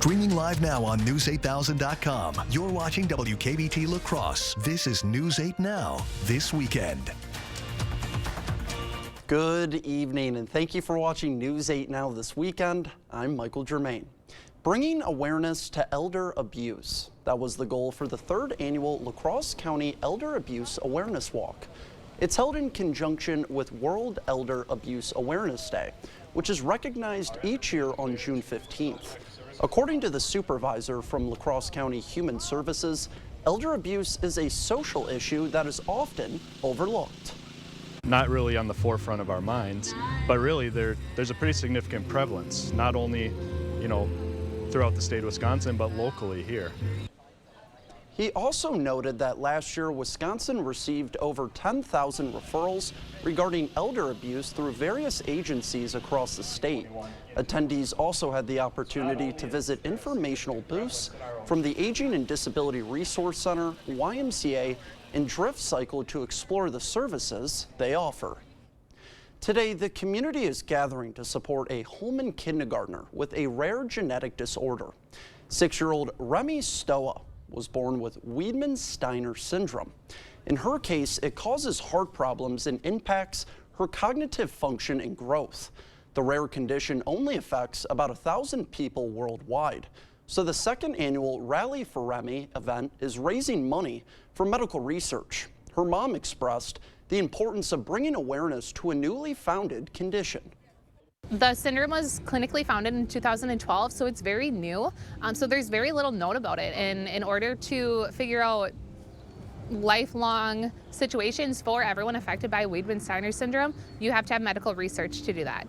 Streaming live now on News8000.com. You're watching WKBT La Crosse. This is News 8 Now, this weekend. Good evening, and thank you for watching News 8 Now this weekend. I'm Michael Germain. Bringing awareness to elder abuse. That was the goal for the third annual La Crosse County Elder Abuse Awareness Walk. It's held in conjunction with World Elder Abuse Awareness Day, which is recognized each year on June 15th. According to the supervisor from La Crosse County Human Services, elder abuse is a social issue that is often overlooked. Not really on the forefront of our minds, but really there's a pretty significant prevalence, not only, throughout the state of Wisconsin, but locally here. He also noted that last year, Wisconsin received over 10,000 referrals regarding elder abuse through various agencies across the state. Attendees also had the opportunity to visit informational booths from the Aging and Disability Resource Center, YMCA, and Drift Cycle to explore the services they offer. Today, the community is gathering to support a Holman kindergartner with a rare genetic disorder. 6-year-old Remy Stoa was born with Wiedemann-Steiner syndrome. In her case, it causes heart problems and impacts her cognitive function and growth. The rare condition only affects about 1,000 people worldwide. So the second annual Rally for Remy event is raising money for medical research. Her mom expressed the importance of bringing awareness to a newly founded condition. The syndrome was clinically founded in 2012, so it's very new. So there's very little known about it. And in order to figure out lifelong situations for everyone affected by Wiedemann-Steiner syndrome, you have to have medical research to do that.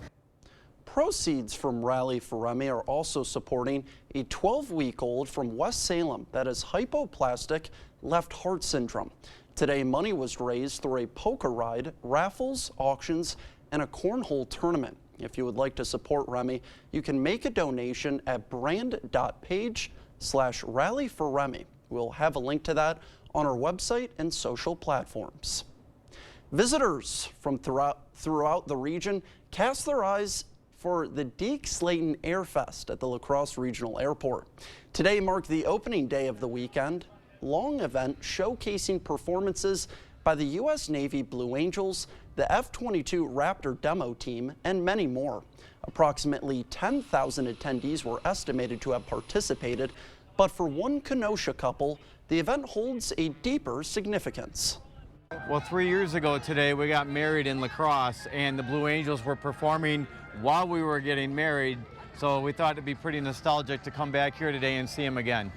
Proceeds from Rally for Remy are also supporting a 12-week-old from West Salem that has hypoplastic left heart syndrome. Today, money was raised through a poker ride, raffles, auctions, and a cornhole tournament. If you would like to support Remy, you can make a donation at brand.page/rally4remy. We'll have a link to that on our website and social platforms. Visitors from throughout the region cast their eyes for the Deke Slayton Air Fest at the La Crosse Regional Airport. Today marked the opening day of the weekend long event showcasing performances by the U.S. Navy Blue Angels, the F-22 Raptor demo team, and many more. Approximately 10,000 attendees were estimated to have participated, but for one Kenosha couple, the event holds a deeper significance. Well, 3 years ago today, we got married in La Crosse, and the Blue Angels were performing while we were getting married, so we thought it'd be pretty nostalgic to come back here today and see them again.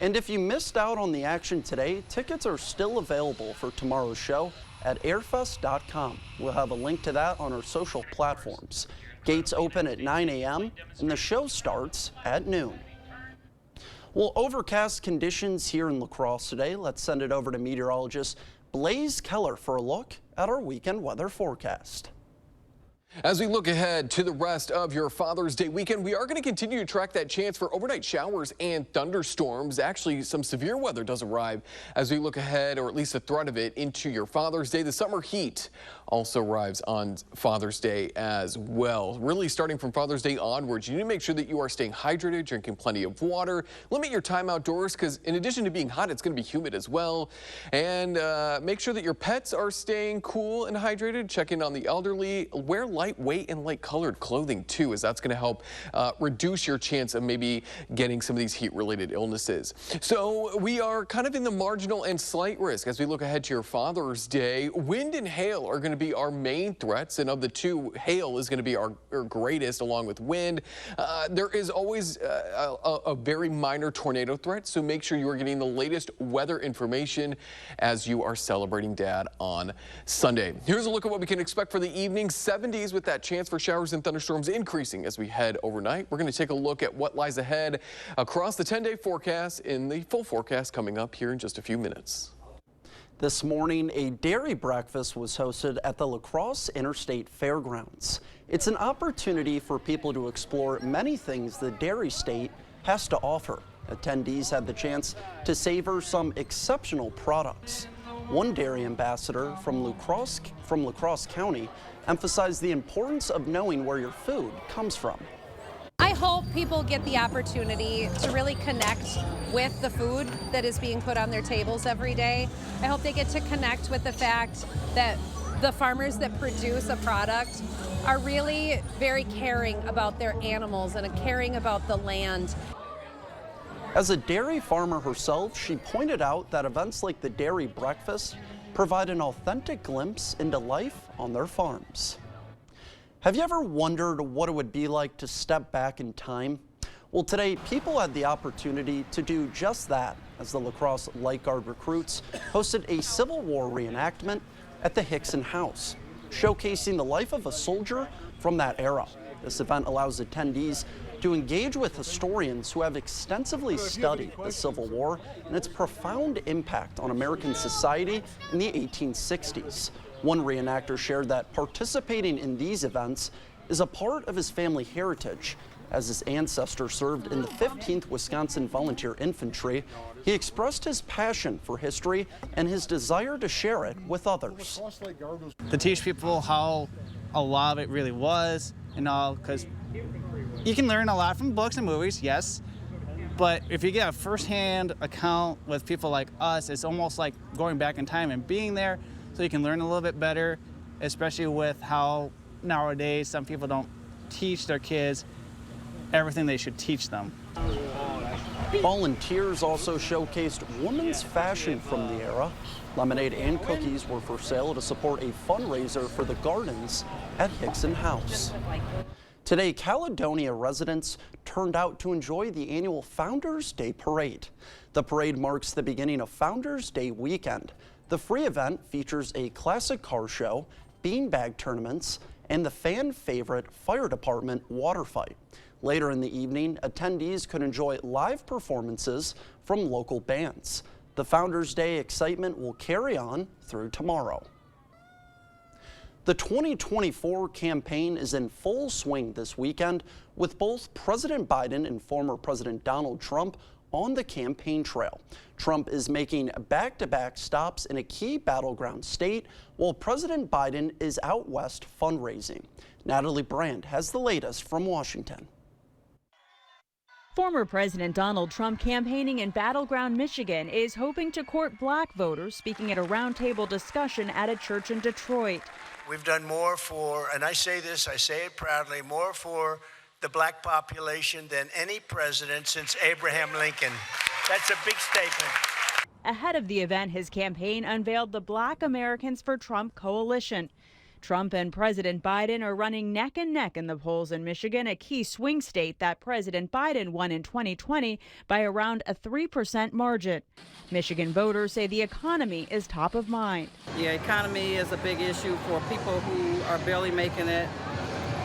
And if you missed out on the action today, tickets are still available for tomorrow's show at airfest.com. We'll have a link to that on our social platforms. Gates open at 9 a.m. and the show starts at noon. Well, overcast conditions here in La Crosse today. Let's send it over to meteorologist Blaze Keller for a look at our weekend weather forecast. As we look ahead to the rest of your Father's Day weekend, we are going to continue to track that chance for overnight showers and thunderstorms. Actually, some severe weather does arrive as we look ahead, or at least the threat of it, into your Father's Day. The summer heat also arrives on Father's Day as well. Really starting from Father's Day onwards, you need to make sure that you are staying hydrated, drinking plenty of water, limit your time outdoors because in addition to being hot, it's going to be humid as well. And make sure that your pets are staying cool and hydrated. Check in on the elderly. Wear lightweight and light colored clothing too, as that's going to help reduce your chance of maybe getting some of these heat related illnesses. So we are kind of in the marginal and slight risk as we look ahead to your Father's Day. Wind and hail are going to be our main threats, and of the two, hail is going to be our greatest along with wind. There is always a very minor tornado threat, so make sure you are getting the latest weather information as you are celebrating Dad on Sunday. Here's a look at what we can expect for the evening. 70s with that chance for showers and thunderstorms increasing as we head overnight. We're going to take a look at what lies ahead across the 10-day forecast in the full forecast coming up here in just a few minutes. This morning, a dairy breakfast was hosted at the La Crosse Interstate Fairgrounds. It's an opportunity for people to explore many things the Dairy State has to offer. Attendees had the chance to savor some exceptional products. One dairy ambassador from La Crosse County emphasized the importance of knowing where your food comes from. I I hope people get the opportunity to really connect with the food that is being put on their tables every day. I hope they get to connect with the fact that the farmers that produce a product are really very caring about their animals and caring about the land. As a dairy farmer herself, she pointed out that events like the Dairy Breakfast provide an authentic glimpse into life on their farms. Have you ever wondered what it would be like to step back in time? Well, today, people had the opportunity to do just that as the La Crosse Light Guard recruits hosted a Civil War reenactment at the Hickson House, showcasing the life of a soldier from that era. This event allows attendees to engage with historians who have extensively studied the Civil War and its profound impact on American society in the 1860s. One reenactor shared that participating in these events is a part of his family heritage. As his ancestor served in the 15th Wisconsin Volunteer Infantry, he expressed his passion for history and his desire to share it with others. To teach people how a lot of it really was and all, because you can learn a lot from books and movies, yes, but if you get a first-hand account with people like us, it's almost like going back in time and being there, so you can learn a little bit better, especially with how nowadays some people don't teach their kids everything they should teach them. Volunteers also showcased women's fashion from the era. Lemonade and cookies were for sale to support a fundraiser for the gardens at Hickson House. Today, Caledonia residents turned out to enjoy the annual Founders Day Parade. The parade marks the beginning of Founders Day weekend. The free event features a classic car show, beanbag tournaments, and the fan favorite fire department water fight. Later in the evening, attendees could enjoy live performances from local bands. The Founders Day excitement will carry on through tomorrow. The 2024 campaign is in full swing this weekend, with both President Biden and former President Donald Trump on the campaign trail. Trump is making back-to-back stops in a key battleground state, while President Biden is out west fundraising. Natalie Brand has the latest from Washington. Former President Donald Trump, campaigning in battleground Michigan, is hoping to court black voters, speaking at a roundtable discussion at a church in Detroit. We've done more for, and I say this, I say it proudly, more for the black population than any president since Abraham Lincoln. That's a big statement. Ahead of the event, his campaign unveiled the Black Americans for Trump coalition. Trump and President Biden are running neck and neck in the polls in Michigan, a key swing state that President Biden won in 2020 by around a 3% margin. Michigan voters say the economy is top of mind. The economy is a big issue for people who are barely making it.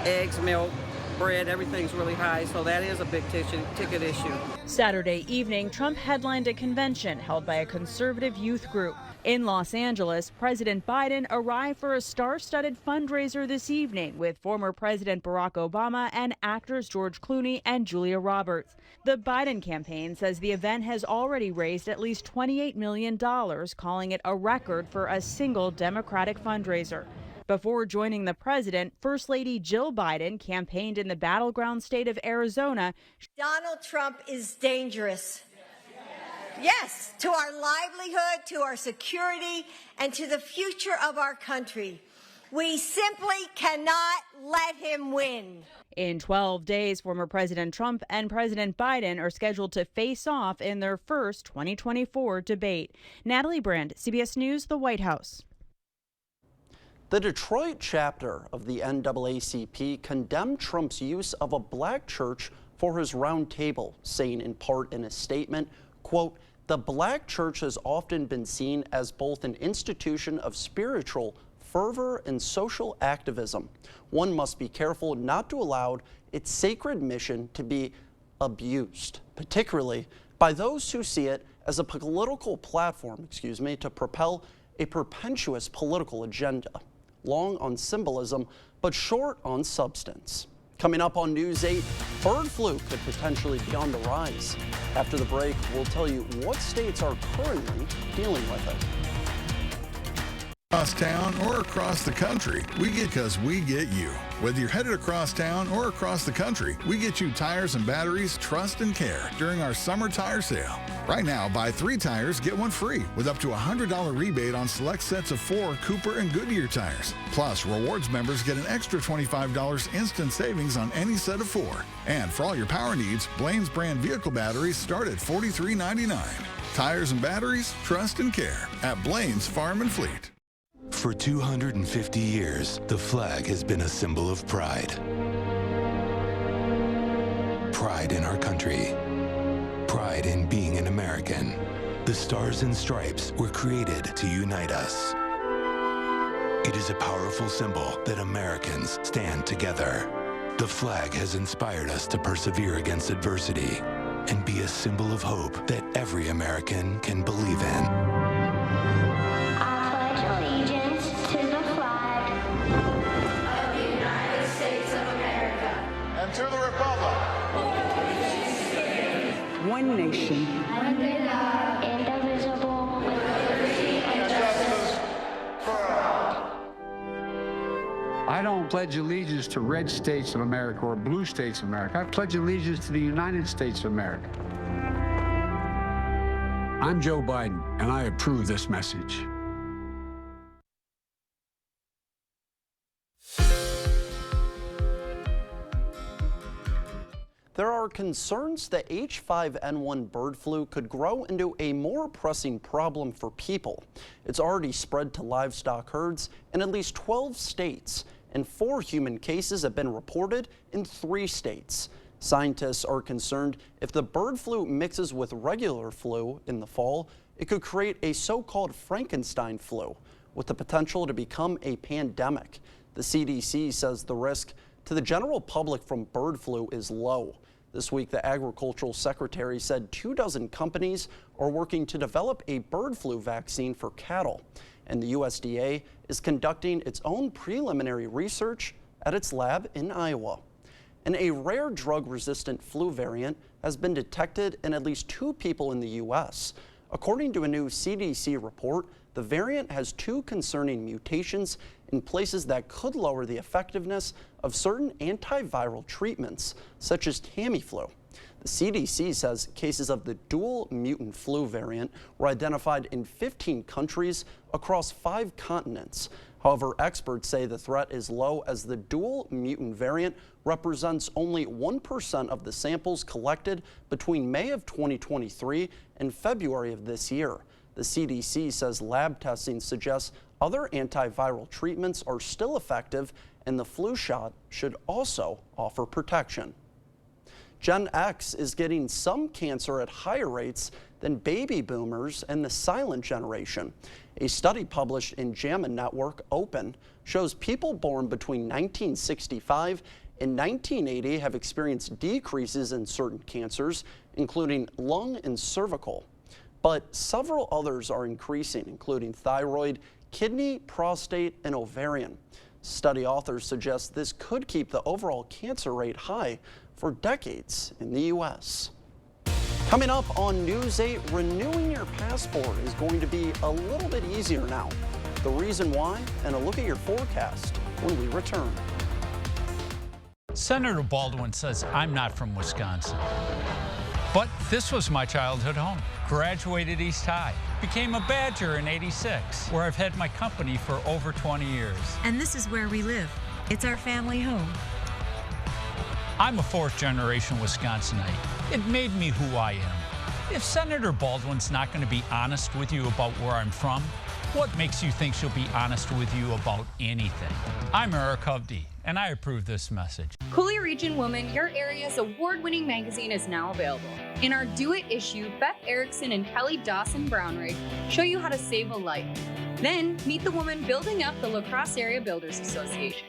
Eggs, milk, bread, everything's really high, so that is a big ticket issue. Saturday evening, Trump headlined a convention held by a conservative youth group. In Los Angeles, President Biden arrived for a star-studded fundraiser this evening with former President Barack Obama and actors George Clooney and Julia Roberts. The Biden campaign says the event has already raised at least $28 million, calling it a record for a single Democratic fundraiser. Before joining the president, First Lady Jill Biden campaigned in the battleground state of Arizona. Donald Trump is dangerous. Yes, to our livelihood, to our security, and to the future of our country. We simply cannot let him win. In 12 days, former President Trump and President Biden are scheduled to face off in their first 2024 debate. Natalie Brand, CBS News, the White House. The Detroit chapter of the NAACP condemned Trump's use of a black church for his round table, saying in part in a statement, quote, "The black church has often been seen as both an institution of spiritual fervor and social activism. One must be careful not to allow its sacred mission to be abused, particularly by those who see it as a political platform, to propel a perpetuous political agenda, long on symbolism, but short on substance." Coming up on News 8, bird flu could potentially be on the rise. After the break, we'll tell you what states are currently dealing with it. Across town or across the country, we get because we get you. Whether you're headed across town or across the country, we get you tires and batteries, trust and care during our summer tire sale. Right now, buy 3 tires, get 1 free with up to a $100 rebate on select sets of 4 Cooper and Goodyear tires. Plus, rewards members get an extra $25 instant savings on any set of 4. And for all your power needs, Blaine's brand vehicle batteries start at $43.99. Tires and batteries, trust and care at Blaine's Farm and Fleet. For 250 years, the flag has been a symbol of pride. Pride in our country. Pride in being an American. The Stars and Stripes were created to unite us. It is a powerful symbol that Americans stand together. The flag has inspired us to persevere against adversity and be a symbol of hope that every American can believe in. To the republic. One nation. Indivisible. With liberty and justice for all. I don't pledge allegiance to red states of America or blue states of America. I pledge allegiance to the United States of America. I'm Joe Biden, and I approve this message. There are concerns that H5N1 bird flu could grow into a more pressing problem for people. It's already spread to livestock herds in at least 12 states, and 4 human cases have been reported in 3 states. Scientists are concerned if the bird flu mixes with regular flu in the fall, it could create a so-called Frankenstein flu with the potential to become a pandemic. The CDC says the risk to the general public from bird flu is low. This week, the Agricultural Secretary said 24 companies are working to develop a bird flu vaccine for cattle, and the USDA is conducting its own preliminary research at its lab in Iowa. And a rare drug-resistant flu variant has been detected in at least 2 people in the U.S. According to a new CDC report, the variant has 2 concerning mutations in places that could lower the effectiveness of certain antiviral treatments, such as Tamiflu. The CDC says cases of the dual mutant flu variant were identified in 15 countries across 5 continents. However, experts say the threat is low as the dual mutant variant represents only 1% of the samples collected between May of 2023 and February of this year. The CDC says lab testing suggests other antiviral treatments are still effective, and the flu shot should also offer protection. Gen X is getting some cancer at higher rates than baby boomers and the silent generation. A study published in JAMA Network Open shows people born between 1965 and 1980 have experienced decreases in certain cancers, including lung and cervical. But several others are increasing, including thyroid, kidney, prostate, and ovarian. Study authors suggest this could keep the overall cancer rate high for decades in the U.S. Coming up on News 8, renewing your passport is going to be a little bit easier now. The reason why, and a look at your forecast when we return. Senator Baldwin says I'm not from Wisconsin. But this was my childhood home. Graduated East High. Became a Badger in '86, where I've had my company for over 20 years. And this is where we live. It's our family home. I'm a 4th-generation Wisconsinite. It made me who I am. If Senator Baldwin's not going to be honest with you about where I'm from, what makes you think she'll be honest with you about anything? I'm Eric Hovde, and I approve this message. Coulee Region Woman, your area's award-winning magazine, is now available. In our Do It issue, Beth Erickson and Kelly Dawson Brownrigg show you how to save a life. Then, meet the woman building up the La Crosse Area Builders Association.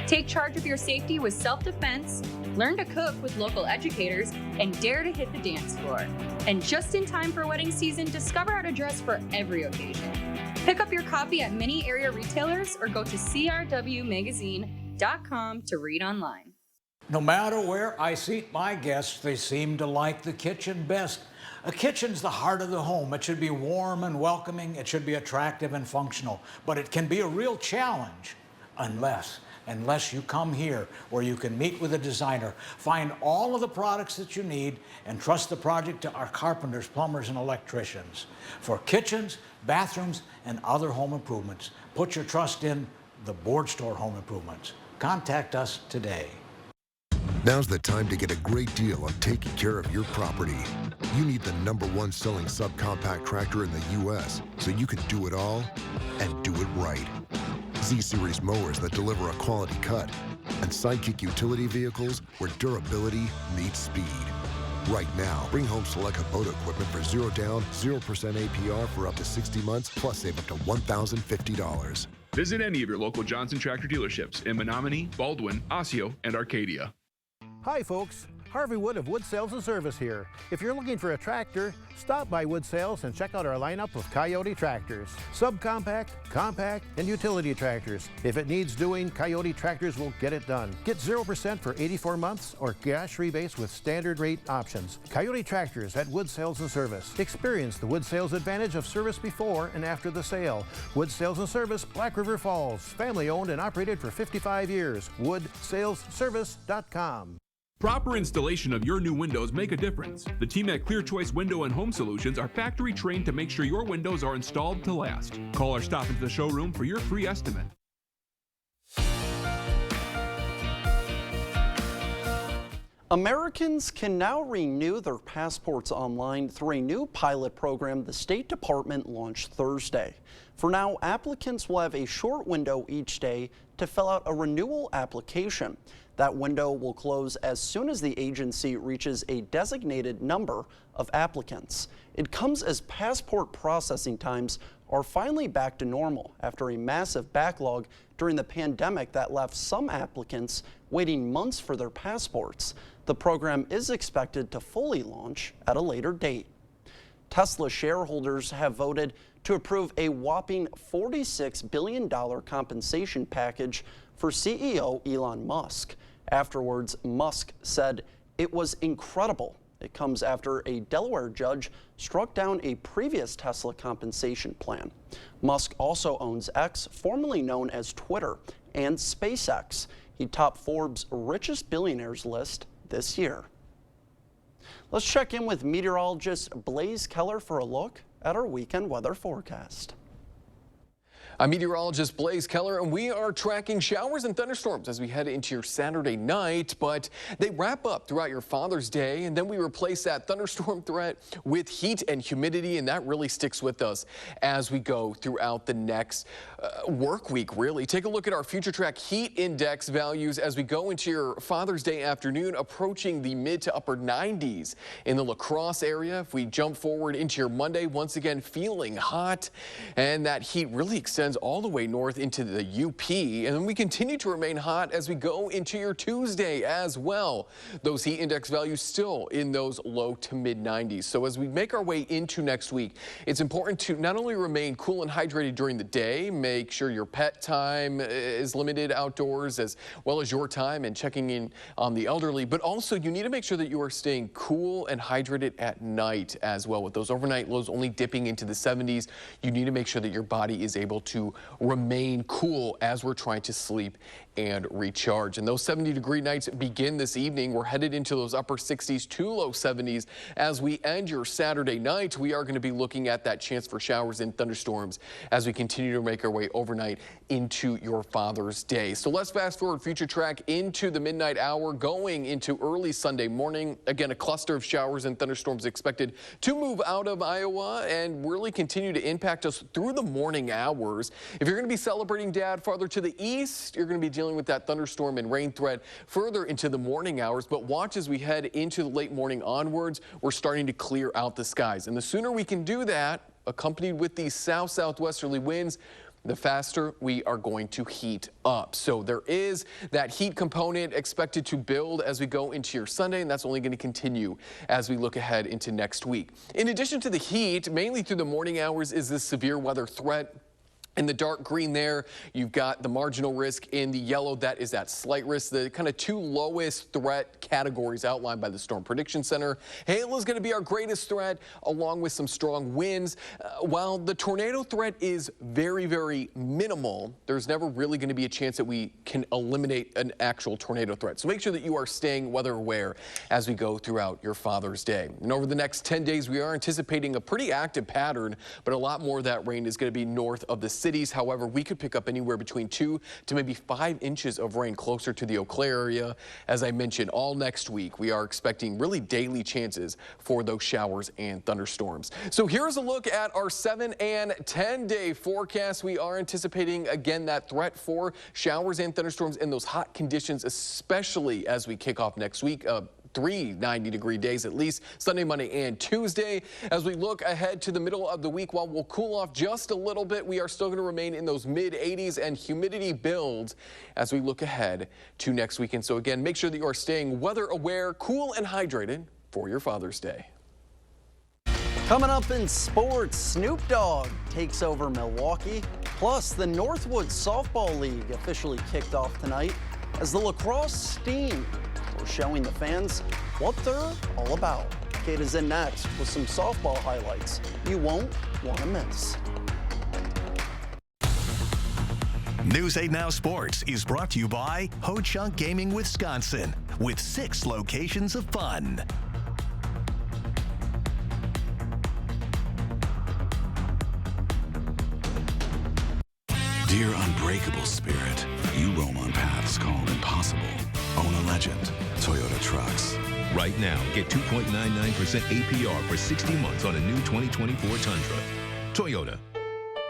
Take charge of your safety with self-defense, learn to cook with local educators, and dare to hit the dance floor. And just in time for wedding season, discover how to dress for every occasion. Pick up your copy at many area retailers or go to crwmagazine.com to read online. No matter where I seat my guests, they seem to like the kitchen best. A kitchen's the heart of the home. It should be warm and welcoming. It should be attractive and functional. But it can be a real challenge unless you come here where you can meet with a designer, find all of the products that you need, and trust the project to our carpenters, plumbers, and electricians. For kitchens, bathrooms, and other home improvements, put your trust in the Board Store Home Improvements. Contact us today. Now's the time to get a great deal on taking care of your property. You need the #1 selling subcompact tractor in the U.S. so you can do it all and do it right. Z-Series mowers that deliver a quality cut, and Sidekick utility vehicles where durability meets speed. Right now, bring home select Kubota equipment for 0 down, 0% APR for up to 60 months, plus save up to $1,050. Visit any of your local Johnson Tractor dealerships in Menominee, Baldwin, Osseo, and Arcadia. Hi folks, Harvey Wood of Wood Sales and Service here. If you're looking for a tractor, stop by Wood Sales and check out our lineup of Coyote tractors. Subcompact, compact, and utility tractors. If it needs doing, Coyote tractors will get it done. Get 0% for 84 months or cash rebates with standard rate options. Coyote tractors at Wood Sales and Service. Experience the Wood Sales advantage of service before and after the sale. Wood Sales and Service, Black River Falls. Family owned and operated for 55 years. WoodSalesService.com. Proper installation of your new windows make a difference. The team at Clear Choice Window and Home Solutions are factory trained to make sure your windows are installed to last. Call or stop into the showroom for your free estimate. Americans can now renew their passports online through a new pilot program the State Department launched Thursday. For now, applicants will have a short window each day to fill out a renewal application. That window will close as soon as the agency reaches a designated number of applicants. It comes as passport processing times are finally back to normal after a massive backlog during the pandemic that left some applicants waiting months for their passports. The program is expected to fully launch at a later date. Tesla shareholders have voted to approve a whopping $46 billion compensation package for CEO Elon Musk. Afterwards, Musk said it was incredible. It comes after a Delaware judge struck down a previous Tesla compensation plan. Musk also owns X, formerly known as Twitter, and SpaceX. He topped Forbes' richest billionaires list this year. Let's check in with meteorologist Blaise Keller for a look at our weekend weather forecast. I'm meteorologist Blaise Keller, and we are tracking showers and thunderstorms as we head into your Saturday night, but they wrap up throughout your Father's Day, and then we replace that thunderstorm threat with heat and humidity, and that really sticks with us as we go throughout the next work week, really. Take a look at our Future Track heat index values as we go into your Father's Day afternoon, approaching the mid to upper 90s in the La Crosse area. If we jump forward into your Monday, once again feeling hot, and that heat really extends all the way north into the UP, and then we continue to remain hot as we go into your Tuesday as well. Those heat index values still in those low to mid 90s. So as we make our way into next week, it's important to not only remain cool and hydrated during the day, make sure your pet time is limited outdoors as well as your time and checking in on the elderly, but also you need to make sure that you are staying cool and hydrated at night as well. With those overnight lows only dipping into the 70s, you need to make sure that your body is able to remain cool as we're trying to sleep and recharge. And those 70-degree nights begin this evening. We're headed into those upper 60s to low 70s. As we end your Saturday night, we are going to be looking at that chance for showers and thunderstorms as we continue to make our way overnight into your Father's Day. So let's fast forward Future Track into the midnight hour, going into early Sunday morning. Again, a cluster of showers and thunderstorms expected to move out of Iowa and really continue to impact us through the morning hours. If you're going to be celebrating Dad farther to the east, you're going to be dealing with that thunderstorm and rain threat further into the morning hours. But watch as we head into the late morning onwards, we're starting to clear out the skies. And the sooner we can do that, accompanied with these south-southwesterly winds, the faster we are going to heat up. So there is that heat component expected to build as we go into your Sunday, and that's only going to continue as we look ahead into next week. In addition to the heat, mainly through the morning hours, is this severe weather threat In the dark green there, you've got the marginal risk. In the yellow, that is that slight risk, the kind of two lowest threat categories outlined by the Storm Prediction Center. Hail is going to be our greatest threat, along with some strong winds. While the tornado threat is very, very minimal, there's never really going to be a chance that we can eliminate an actual tornado threat. So make sure that you are staying weather aware as we go throughout your Father's Day. And over the next 10 days, we are anticipating a pretty active pattern, but a lot more of that rain is going to be north of the cities. However, we could pick up anywhere between 2 to maybe 5 inches of rain closer to the Eau Claire area. As I mentioned, all next week, we are expecting really daily chances for those showers and thunderstorms. So here's a look at our 7 and 10-day forecast. We are anticipating, again, that threat for showers and thunderstorms in those hot conditions, especially as we kick off next week. 3 90-degree days at least, Sunday, Monday, and Tuesday. As we look ahead to the middle of the week, while we'll cool off just a little bit, we are still going to remain in those mid-80s, and humidity builds as we look ahead to next weekend. So again, make sure that you are staying weather aware, cool, and hydrated for your Father's Day. Coming up in sports, Snoop Dogg takes over Milwaukee. Plus, the Northwoods Softball League officially kicked off tonight as the lacrosse team were showing the fans what they're all about. Kate is in next with some softball highlights you won't want to miss. News 8 Now Sports is brought to you by Ho Chunk Gaming Wisconsin, with 6 locations of fun. Dear unbreakable spirit, you roam on paths called impossible. Own a legend. Toyota Trucks. Right now, get 2.99% APR for 60 months on a new 2024 Tundra. Toyota.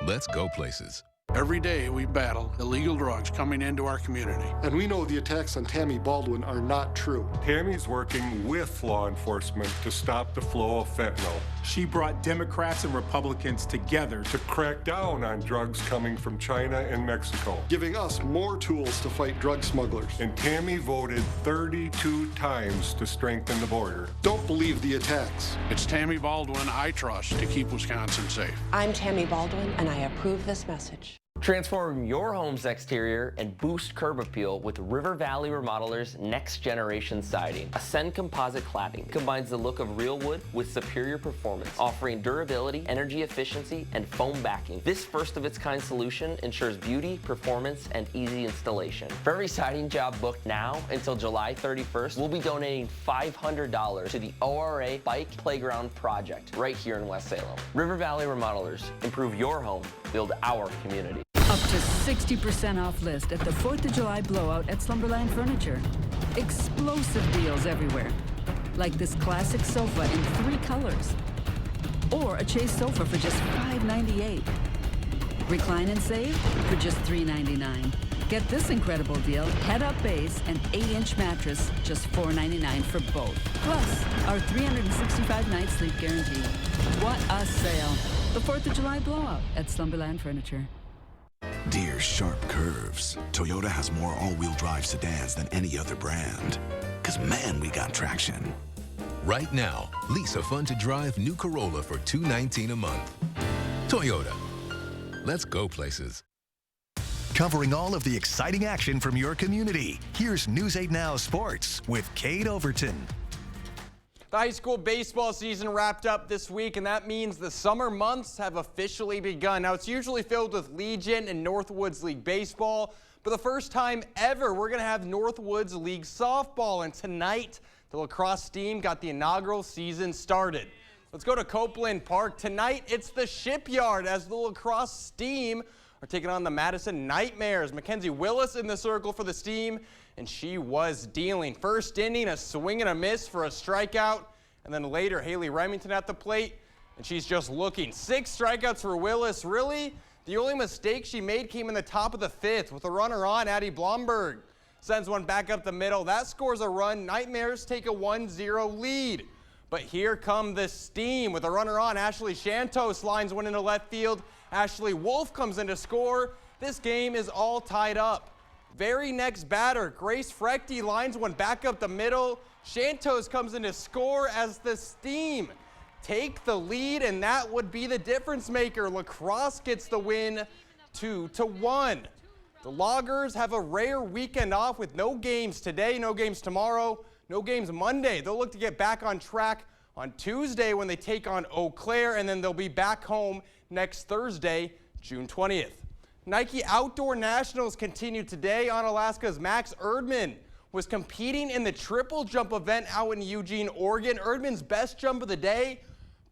Let's go places. Every day we battle illegal drugs coming into our community. And we know the attacks on Tammy Baldwin are not true. Tammy's working with law enforcement to stop the flow of fentanyl. She brought Democrats and Republicans together to crack down on drugs coming from China and Mexico, giving us more tools to fight drug smugglers. And Tammy voted 32 times to strengthen the border. Don't believe the attacks. It's Tammy Baldwin I trust to keep Wisconsin safe. I'm Tammy Baldwin, and I approve this message. Transform your home's exterior and boost curb appeal with River Valley Remodeler's Next Generation Siding. Ascend Composite Cladding combines the look of real wood with superior performance, offering durability, energy efficiency, and foam backing. This first-of-its-kind solution ensures beauty, performance, and easy installation. For every siding job booked now until July 31st, we'll be donating $500 to the ORA Bike Playground Project right here in West Salem. River Valley Remodelers. Improve your home, build our community. Up to 60% off list at the 4th of July blowout at Slumberland Furniture. Explosive deals everywhere. Like this classic sofa in 3 colors. Or a Chase sofa for just $598. Recline and save for just $399. Get this incredible deal, head-up base and 8-inch mattress, just $499 for both. Plus, our 365-night sleep guarantee. What a sale. The 4th of July blowout at Slumberland Furniture. Dear sharp curves, Toyota has more all-wheel drive sedans than any other brand. 'Cause man, we got traction. Right now, lease a fun-to-drive new Corolla for $219 a month. Toyota. Let's go places. Covering all of the exciting action from your community, here's News 8 Now Sports with Kate Overton. The high school baseball season wrapped up this week, and that means the summer months have officially begun. Now, it's usually filled with Legion and Northwoods League baseball. For the first time ever, we're going to have Northwoods League softball, and tonight, the lacrosse team got the inaugural season started. Let's go to Copeland Park. Tonight, it's the Shipyard as the lacrosse Steam are taking on the Madison Nightmares. Mackenzie Willis in the circle for the Steam, and she was dealing. First inning, a swing and a miss for a strikeout, and then later, Haley Remington at the plate, and she's just looking. 6 strikeouts for Willis. Really, the only mistake she made came in the top of the 5th with a runner on. Addie Blomberg sends one back up the middle. That scores a run. Nightmares take a 1-0 lead. But here come the Steam with a runner on. Ashley Shantos lines one into left field. Ashley Wolf comes in to score. This game is all tied up. Very next batter, Grace Frechty lines one back up the middle. Shantos comes in to score as the Steam take the lead, and that would be the difference maker. Lacrosse gets the win 2-1. The Loggers have a rare weekend off with no games today, no games tomorrow, no games Monday. They'll look to get back on track on Tuesday when they take on Eau Claire, and then they'll be back home next Thursday, June 20th. Nike Outdoor Nationals continued today. On Alaska's Max Erdman was competing in the triple jump event out in Eugene, Oregon. Erdman's best jump of the day,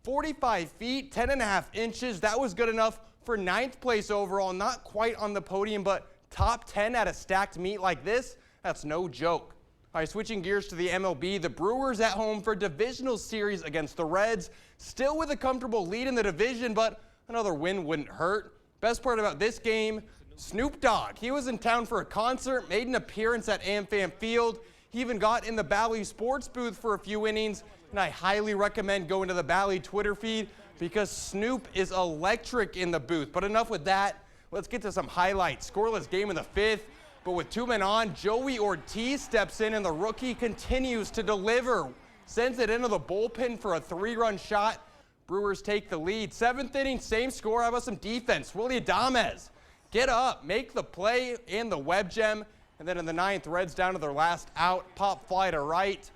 45 feet, 10.5 inches. That was good enough for 9th place overall. Not quite on the podium, but top 10 at a stacked meet like this, that's no joke. All right, switching gears to the MLB, the Brewers at home for divisional series against the Reds. Still with a comfortable lead in the division, but another win wouldn't hurt. Best part about this game, Snoop Dogg. He was in town for a concert, made an appearance at AmFam Field. He even got in the Bally Sports booth for a few innings, and I highly recommend going to the Bally Twitter feed because Snoop is electric in the booth. But enough with that. Let's get to some highlights. Scoreless game in the 5th, but with 2 men on, Joey Ortiz steps in, and the rookie continues to deliver. Sends it into the bullpen for a 3-run shot. Brewers take the lead. 7th inning, same score. How about some defense? Willie Adames, get up, make the play in the web gem. And then in the 9th, Reds down to their last out. Pop fly to right.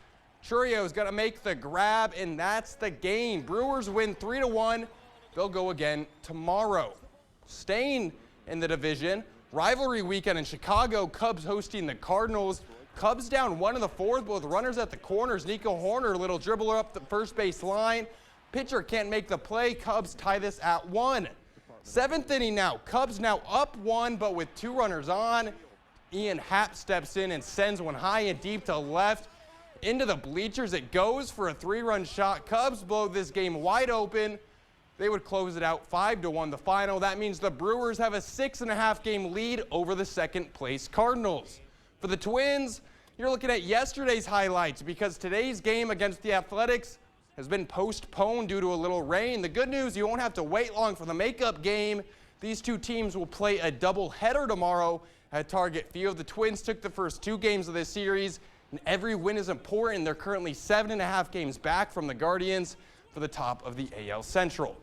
Churio's got to make the grab, and that's the game. Brewers win 3-1. They'll go again tomorrow. Staying in the division, rivalry weekend in Chicago, Cubs hosting the Cardinals. Cubs down 1 in the 4th, both runners at the corners. Nico Horner, little dribbler up the first base line. Pitcher can't make the play. Cubs tie this at 1. 7th inning now. Cubs now up 1, but with 2 runners on. Ian Happ steps in and sends one high and deep to left. Into the bleachers it goes for a 3-run shot. Cubs blow this game wide open. They would close it out 5-1 the final. That means the Brewers have a 6.5 game lead over the 2nd place Cardinals. For the Twins, you're looking at yesterday's highlights because today's game against the Athletics has been postponed due to a little rain. The good news, you won't have to wait long for the makeup game. These 2 teams will play a doubleheader tomorrow at Target Field. The Twins took the first 2 games of this series, and every win is important. They're currently 7.5 games back from the Guardians for the top of the AL Central.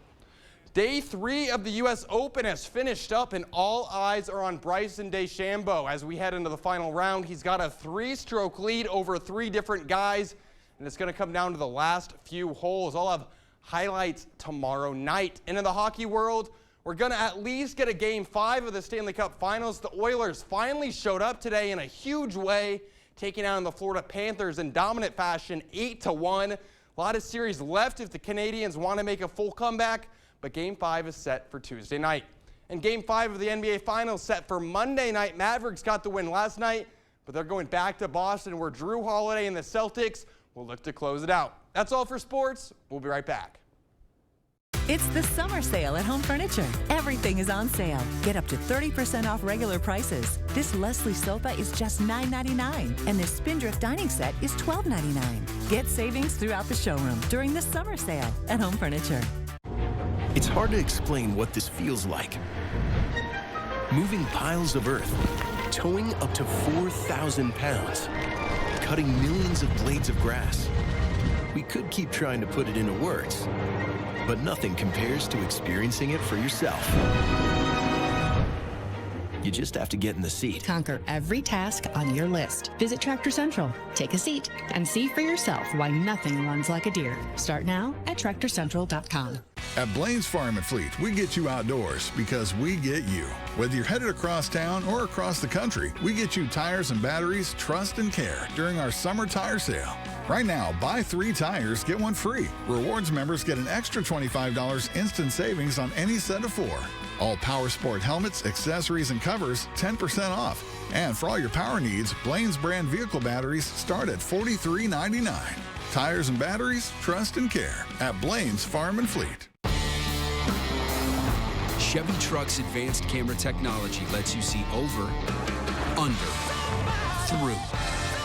Day 3 of the U.S. Open has finished up, and all eyes are on Bryson DeChambeau. As we head into the final round, he's got a 3-stroke lead over 3 different guys, and it's going to come down to the last few holes. I'll have highlights tomorrow night. And in the hockey world, we're going to at least get a Game 5 of the Stanley Cup Finals. The Oilers finally showed up today in a huge way, taking out the Florida Panthers in dominant fashion, 8-1. A lot of series left if the Canadians want to make a full comeback, but Game 5 is set for Tuesday night. And Game 5 of the NBA Finals set for Monday night. Mavericks got the win last night, but they're going back to Boston where Drew Holiday and the Celtics will look to close it out. That's all for sports. We'll be right back. It's the summer sale at Home Furniture. Everything is on sale. Get up to 30% off regular prices. This Leslie sofa is just $9.99, and this Spindrift dining set is $12.99. Get savings throughout the showroom during the summer sale at Home Furniture. It's hard to explain what this feels like. Moving piles of earth, towing up to 4,000 pounds, cutting millions of blades of grass. We could keep trying to put it into words, but nothing compares to experiencing it for yourself. You just have to get in the seat. Conquer every task on your list. Visit Tractor Central, take a seat, and see for yourself why nothing runs like a deer. Start now at TractorCentral.com. At Blaine's Farm and Fleet, we get you outdoors because we get you. Whether you're headed across town or across the country, we get you tires and batteries, trust and care during our summer tire sale. Right now, buy 3 tires, get 1 free. Rewards members get an extra $25 instant savings on any set of 4. All Power Sport helmets, accessories, and covers, 10% off. And for all your power needs, Blaine's brand vehicle batteries start at $43.99. Tires and batteries, trust and care at Blaine's Farm and Fleet. Chevy Truck's advanced camera technology lets you see over, under, through,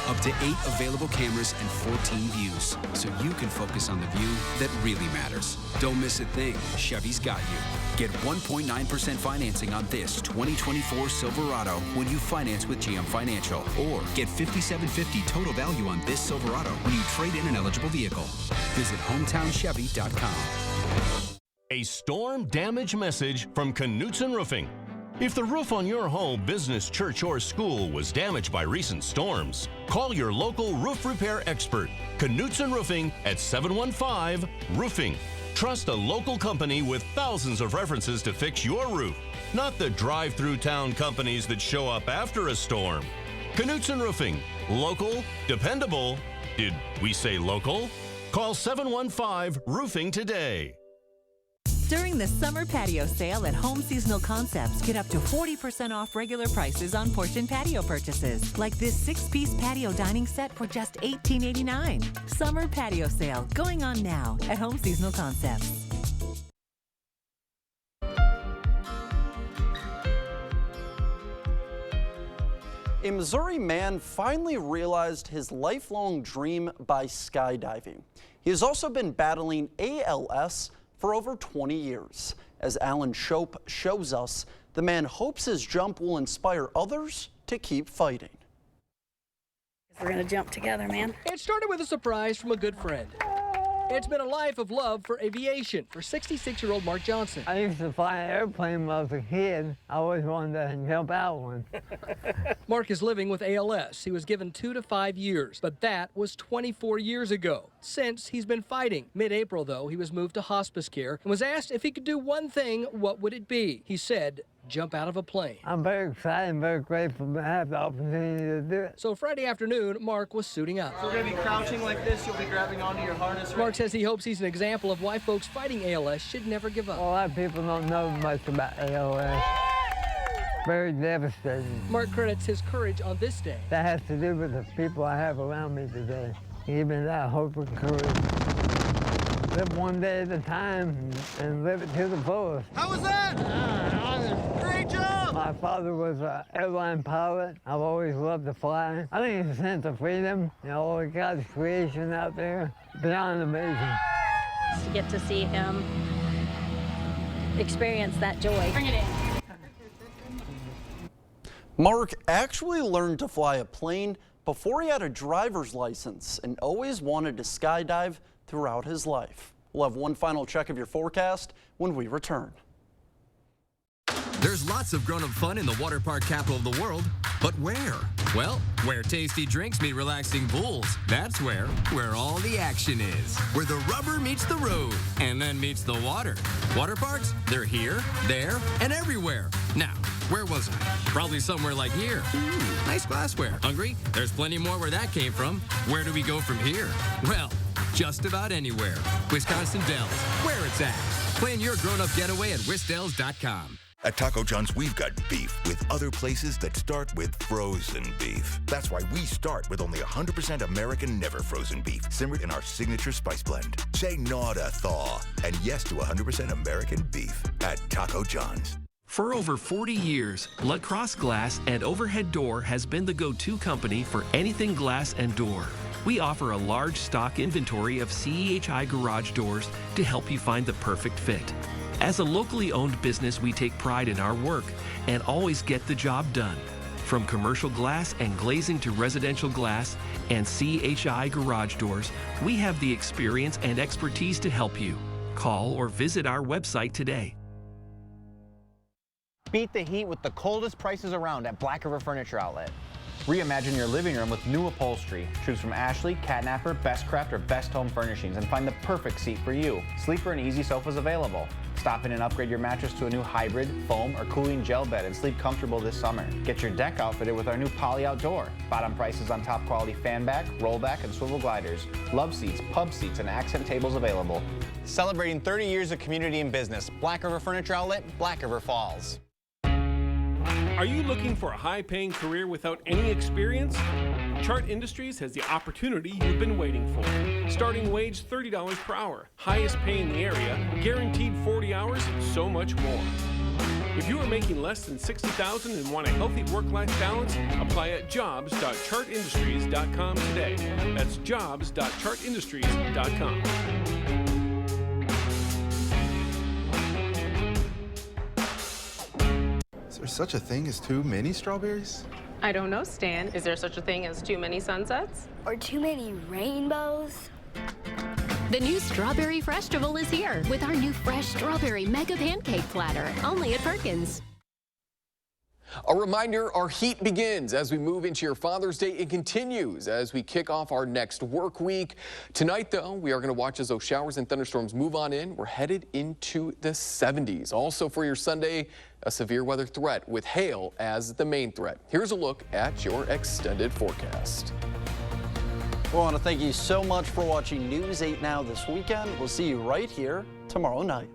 up to 8 available cameras and 14 views, so you can focus on the view that really matters. Don't miss a thing. Chevy's got you. Get 1.9% financing on this 2024 Silverado when you finance with GM Financial, or get $5,750 total value on this Silverado when you trade in an eligible vehicle. Visit HometownChevy.com. A storm damage message from Knutson Roofing. If the roof on your home, business, church, or school was damaged by recent storms, call your local roof repair expert, Knutson Roofing at 715-ROOFING. Trust a local company with thousands of references to fix your roof, not the drive-through town companies that show up after a storm. Knutson Roofing. Local, dependable. Did we say local? Call 715-ROOFING today. During the summer patio sale at Home Seasonal Concepts, get up to 40% off regular prices on porch and patio purchases, like this 6-piece patio dining set for just $18.89. Summer patio sale going on now at Home Seasonal Concepts. A Missouri man finally realized his lifelong dream by skydiving. He has also been battling ALS for over 20 years. As Alan Shope shows us, the man hopes his jump will inspire others to keep fighting. We're gonna jump together, man. It started with a surprise from a good friend. It's been a life of love for aviation for 66-year-old Mark Johnson. I used to fly an airplane when I was a kid. I always wanted to jump out one. Mark is living with ALS. He was given 2 to 5 years, but that was 24 years ago. Since, he's been fighting. Mid-April, though, he was moved to hospice care and was asked if he could do one thing, what would it be? He said, jump out of a plane. I'm very excited and very grateful to have the opportunity to do it. So Friday afternoon, Mark was suiting up. So we're going to be crouching like this. You'll be grabbing onto your harness. Right? Mark says he hopes he's an example of why folks fighting ALS should never give up. Well, a lot of people don't know much about ALS. Very devastating. Mark credits his courage on this day. That has to do with the people I have around me today. Give me that hope and courage. Live one day at a time and live it to the fullest. How was that? Great job! My father was an airline pilot. I've always loved to fly. I think it's a sense of freedom, you know, all God's creation out there, beyond amazing. To get to see him experience that joy. Bring it in. Mark actually learned to fly a plane before he had a driver's license and always wanted to skydive throughout his life. We'll have one final check of your forecast when we return. There's lots of grown-up fun in the water park capital of the world, but where? Well, where tasty drinks meet relaxing pools. That's where all the action is. Where the rubber meets the road and then meets the water. Water parks, they're here, there, and everywhere. Now, where was I? Probably somewhere like here. Ooh, nice glassware. Hungry? There's plenty more where that came from. Where do we go from here? Well, just about anywhere. Wisconsin Dells, where it's at. Plan your grown-up getaway at wisdells.com. At Taco John's, we've got beef with other places that start with frozen beef. That's why we start with only 100% American never frozen beef, simmered in our signature spice blend. Say no to thaw and yes to 100% American beef at Taco John's. For over 40 years, La Crosse Glass and Overhead Door has been the go-to company for anything glass and door. We offer a large stock inventory of CEHI garage doors to help you find the perfect fit. As a locally owned business, we take pride in our work and always get the job done. From commercial glass and glazing to residential glass and CHI garage doors, we have the experience and expertise to help you. Call or visit our website today. Beat the heat with the coldest prices around at Black River Furniture Outlet. Reimagine your living room with new upholstery. Choose from Ashley, Catnapper, Bestcraft, or Best Home Furnishings and find the perfect seat for you. Sleeper and easy sofas available. Stop in and upgrade your mattress to a new hybrid, foam, or cooling gel bed and sleep comfortable this summer. Get your deck outfitted with our new Poly Outdoor. Bottom prices on top quality fan back, rollback, and swivel gliders. Love seats, pub seats, and accent tables available. Celebrating 30 years of community and business. Black River Furniture Outlet, Black River Falls. Are you looking for a high-paying career without any experience? Chart Industries has the opportunity you've been waiting for. Starting wage $30 per hour, highest pay in the area, guaranteed 40 hours, and so much more. If you are making less than $60,000 and want a healthy work-life balance, apply at jobs.chartindustries.com today. That's jobs.chartindustries.com. Is there such a thing as too many strawberries? I don't know, Stan. Is there such a thing as too many sunsets? Or too many rainbows? The new Strawberry Freshtival is here with our new fresh strawberry mega pancake platter, only at Perkins. A reminder, our heat begins as we move into your Father's Day. It continues as we kick off our next work week. Tonight, though, we are going to watch as those showers and thunderstorms move on in. We're headed into the 70s. Also for your Sunday, a severe weather threat with hail as the main threat. Here's a look at your extended forecast. We want to thank you so much for watching News 8 Now this weekend. We'll see you right here tomorrow night.